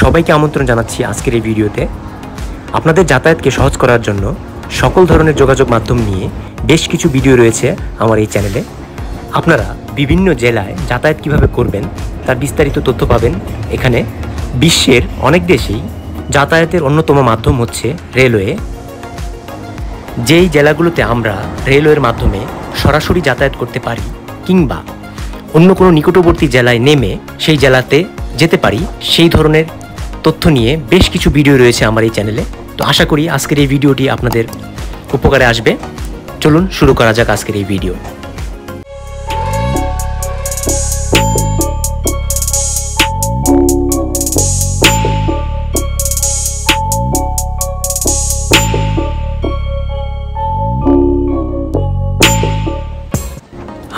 সবাইকে আমন্ত্রণ জানাচ্ছি আজকের এই ভিডিওতে। আপনাদের যাতায়াতকে সহজ করার জন্য সকল ধরনের যোগাযোগ মাধ্যম নিয়ে বেশ কিছু ভিডিও রয়েছে আমার এই চ্যানেলে। আপনারা বিভিন্ন জেলায় যাতায়াত কিভাবে করবেন তার বিস্তারিত তথ্য পাবেন এখানে। বিশ্বের অনেক দেশেই যাতায়াতের অন্যতম মাধ্যম হচ্ছে রেলওয়ে। যেই জেলাগুলোতে আমরা রেলওয়ের মাধ্যমে সরাসরি যাতায়াত করতে পারি কিংবা অন্য কোনো নিকটবর্তী জেলায় নেমে সেই জেলাতে যেতে পারি, সেই ধরনের তথ্য নিয়ে বেশ কিছু ভিডিও রয়েছে আমার এই চ্যানেলে। তো আশা করি আজকের এই ভিডিওটি আপনাদের উপকারে আসবে। চলুন শুরু করা যাক আজকের এই ভিডিও।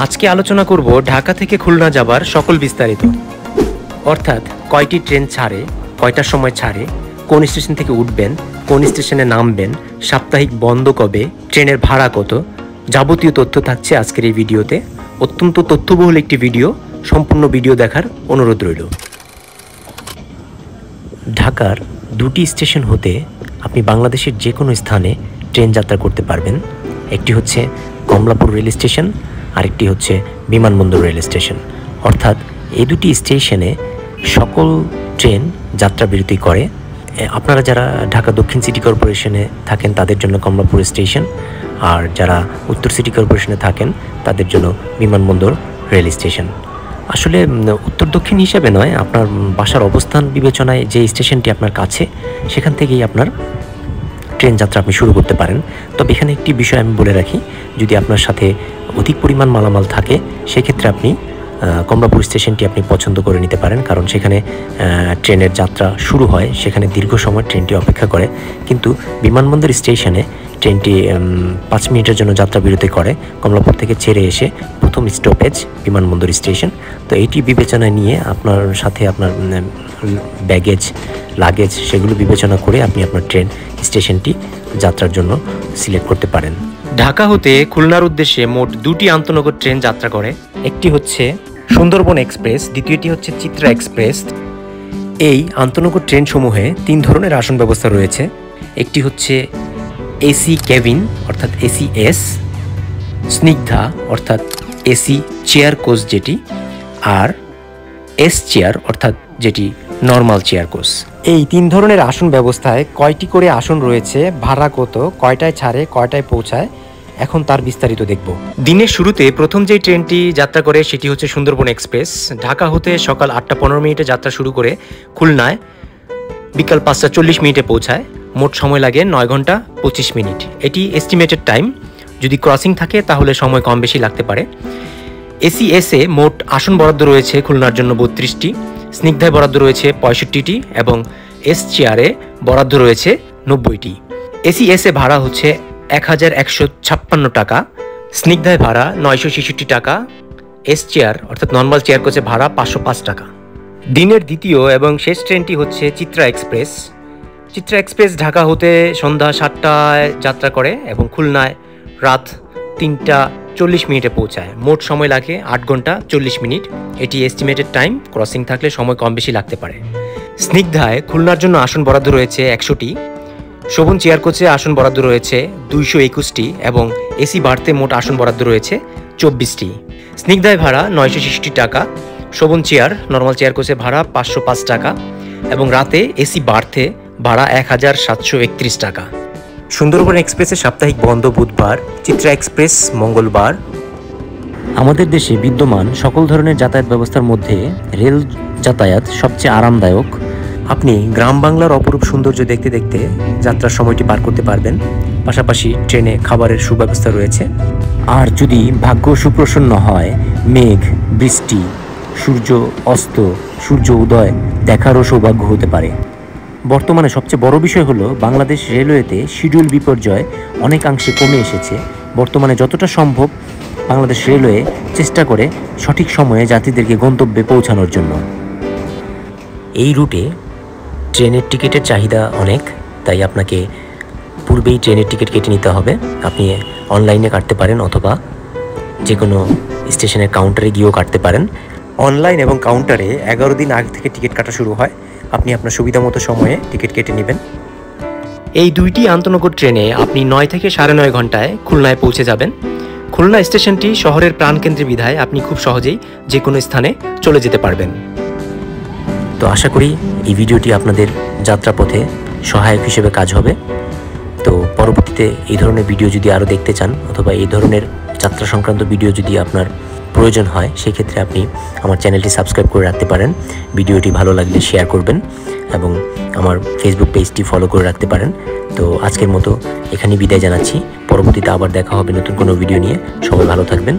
আজকে আলোচনা করব ঢাকা থেকে খুলনা যাবার সকল বিস্তারিত, অর্থাৎ কয়টি ট্রেন ছাড়ে, কয়টার সময় ছাড়ে, কোন স্টেশন থেকে উঠবেন, কোন স্টেশনে নামবেন, সাপ্তাহিক বন্ধ কবে, ট্রেনের ভাড়া কত, যাবতীয় তথ্য থাকছে আজকের এই ভিডিওতে। অত্যন্ত তথ্যবহুল একটি ভিডিও, সম্পূর্ণ ভিডিও দেখার অনুরোধ রইল। ঢাকার দুটি স্টেশন হতে আপনি বাংলাদেশের যে কোনো স্থানে ট্রেন যাত্রা করতে পারবেন। একটি হচ্ছে কমলাপুর রেল স্টেশন, আরেকটি হচ্ছে বিমানবন্দর রেল স্টেশন। অর্থাৎ এই দুটি স্টেশনে সকল ট্রেন যাত্রা বিরতি করে। আপনারা যারা ঢাকা দক্ষিণ সিটি কর্পোরেশনে থাকেন তাদের জন্য কমলাপুর স্টেশন, আর যারা উত্তর সিটি কর্পোরেশনে থাকেন তাদের জন্য বিমানবন্দর রেল স্টেশন। আসলে উত্তর দক্ষিণ হিসাবে নয়, আপনার বাসার অবস্থান বিবেচনায় যে স্টেশনটি আপনার কাছে সেখান থেকেই আপনার ট্রেন যাত্রা আপনি শুরু করতে পারেন। তবে এখানে একটি বিষয় আমি বলে রাখি, যদি আপনার সাথে অধিক পরিমাণ মালামাল থাকে সেক্ষেত্রে আপনি কমলাপুর স্টেশনটি আপনি পছন্দ করে নিতে পারেন, কারণ সেখানে ট্রেনের যাত্রা শুরু হয়, সেখানে দীর্ঘ সময় ট্রেনটি অপেক্ষা করে। কিন্তু বিমানবন্দর স্টেশনে ট্রেনটি 5 মিনিটের জন্য যাত্রা বিরতি করে। কমলাপুর থেকে ছেড়ে এসে প্রথম স্টপেজ বিমানবন্দর স্টেশন। তো এইটি বিবেচনায় নিয়ে আপনার সাথে আপনার ব্যাগেজ, লাগেজ সেগুলো বিবেচনা করে আপনি আপনার ট্রেন স্টেশনটি যাত্রার জন্য সিলেক্ট করতে পারেন। ঢাকা হতে খুলনার উদ্দেশ্যে মোট দুটি আন্তনগর ট্রেন যাত্রা করে। একটি হচ্ছে সুন্দরবন এক্সপ্রেস, দ্বিতীয়টি হচ্ছে চিত্রা এক্সপ্রেস। এই আন্তনগর ট্রেন সমূহে 3 ধরনের আসন ব্যবস্থা রয়েছে। একটি হচ্ছে এসি কেবিন অর্থাৎ এসিএস, স্নিগ্ধা অর্থাৎ এসি চেয়ার কোচ যেটি, আর এস চেয়ার অর্থাৎ যেটি নর্মাল চেয়ার কোচ। এই 3 ধরনের আসন ব্যবস্থায় কয়টি করে আসন রয়েছে, ভাড়া কত, কয়টায় ছাড়ে, কয়টায় পৌঁছায়, এখন তার বিস্তারিত দেখব। দিনের শুরুতে প্রথম যে ট্রেনটি যাত্রা করে সেটি হচ্ছে সুন্দরবন এক্সপ্রেস। ঢাকা হতে সকাল 8টা 15 মিনিটে যাত্রা শুরু করে খুলনায় বিকাল 5টা 40 মিনিটে পৌঁছায়। মোট সময় লাগে 9 ঘন্টা 25 মিনিট। এটি এস্টিমেটেড টাইম, যদি ক্রসিং থাকে তাহলে সময় কম বেশি লাগতে পারে। এসিএসে মোট আসন বরাদ্দ রয়েছে খুলনার জন্য 32টি, স্নিগ্ধায় বরাদ্দ রয়েছে 65টি এবং এস চেয়ারে বরাদ্দ রয়েছে 90টি। এসিএসে ভাড়া হচ্ছে 1156 টাকা, স্নিগ্ধায় ভাড়া 966 টাকা, এস চেয়ার অর্থাৎ নর্মাল চেয়ার কোচে ভাড়া 505 টাকা। দিনের দ্বিতীয় এবং শেষ ট্রেনটি হচ্ছে চিত্রা এক্সপ্রেস। চিত্রা এক্সপ্রেস ঢাকা হতে সন্ধ্যা 7টায় যাত্রা করে এবং খুলনায় রাত 3টা 40 মিনিটে পৌঁছায়। মোট সময় লাগে 8 ঘন্টা 40 মিনিট। এটি এস্টিমেটেড টাইম, ক্রসিং থাকলে সময় কম বেশি লাগতে পারে। স্নিগ্ধায় খুলনার জন্য আসন বরাদ্দ রয়েছে 100টি, শোভন চেয়ার কোচে আসন বরাদ্দ রয়েছে 221টি এবং এসি বার্থে মোট আসন বরাদ্দ রয়েছে 24টি। স্নিগ্ধায় ভাড়া 960 টাকা, শোভন চেয়ার নর্মাল চেয়ার কোচে ভাড়া 505 টাকা এবং রাতে এসি বার্থে ভাড়া 1731 টাকা। সুন্দরবন এক্সপ্রেসের সাপ্তাহিক বন্ধ বুধবার, চিত্রা এক্সপ্রেস মঙ্গলবার। আমাদের দেশে বিদ্যমান সকল ধরনের যাতায়াত ব্যবস্থার মধ্যে রেল যাতায়াত সবচেয়ে আরামদায়ক। আপনি গ্রাম বাংলার অপরূপ সৌন্দর্য দেখতে দেখতে যাত্রার সময়টি পার করতে পারবেন। পাশাপাশি ট্রেনে খাবারের সুব্যবস্থা রয়েছে। আর যদি ভাগ্য সুপ্রসন্ন হয়, মেঘ, বৃষ্টি, সূর্য অস্ত, সূর্য উদয় দেখারও সৌভাগ্য হতে পারে। বর্তমানে সবচেয়ে বড় বিষয় হলো বাংলাদেশ রেলওয়েতে শিডিউল বিপর্যয় অনেকাংশে কমে এসেছে। বর্তমানে যতটা সম্ভব বাংলাদেশ রেলওয়ে চেষ্টা করে সঠিক সময়ে যাত্রীদেরকে গন্তব্যে পৌঁছানোর জন্য। এই রুটে ট্রেনের টিকিটের চাহিদা অনেক, তাই আপনাকে পূর্বেই ট্রেনের টিকিট কেটে নিতে হবে। আপনি অনলাইনে কাটতে পারেন অথবা যে কোনো স্টেশনের কাউন্টারে গিয়েও কাটতে পারেন। অনলাইন এবং কাউন্টারে 11 দিন আগে থেকে টিকিট কাটা শুরু হয়। আপনি আপনার সুবিধামতো সময়ে টিকিট কেটে নেবেন। এই দুইটি আন্তনগর ট্রেনে আপনি 9 থেকে 9.5 ঘন্টায় খুলনায় পৌঁছে যাবেন। খুলনা স্টেশনটি শহরের প্রাণকেন্দ্রে বিধায় আপনি খুব সহজেই যে কোনো স্থানে চলে যেতে পারবেন। তো আশা করি এই ভিডিওটি আপনাদের যাত্রাপথে সহায়ক হিসেবে কাজ হবে। তো পরবর্তীতে এই ধরনের ভিডিও যদি আরও দেখতে চান অথবা এই ধরনের যাত্রা সংক্রান্ত ভিডিও যদি আপনার প্রয়োজন হয়, সেক্ষেত্রে আপনি আমার চ্যানেলটি সাবস্ক্রাইব করে রাখতে পারেন। ভিডিওটি ভালো লাগলে শেয়ার করবেন এবং আমার ফেসবুক পেজটি ফলো করে রাখতে পারেন। তো আজকের মতো এখানেই বিদায় জানাচ্ছি। পরবর্তীতে আবার দেখা হবে নতুন কোনো ভিডিও নিয়ে। সবাই ভালো থাকবেন।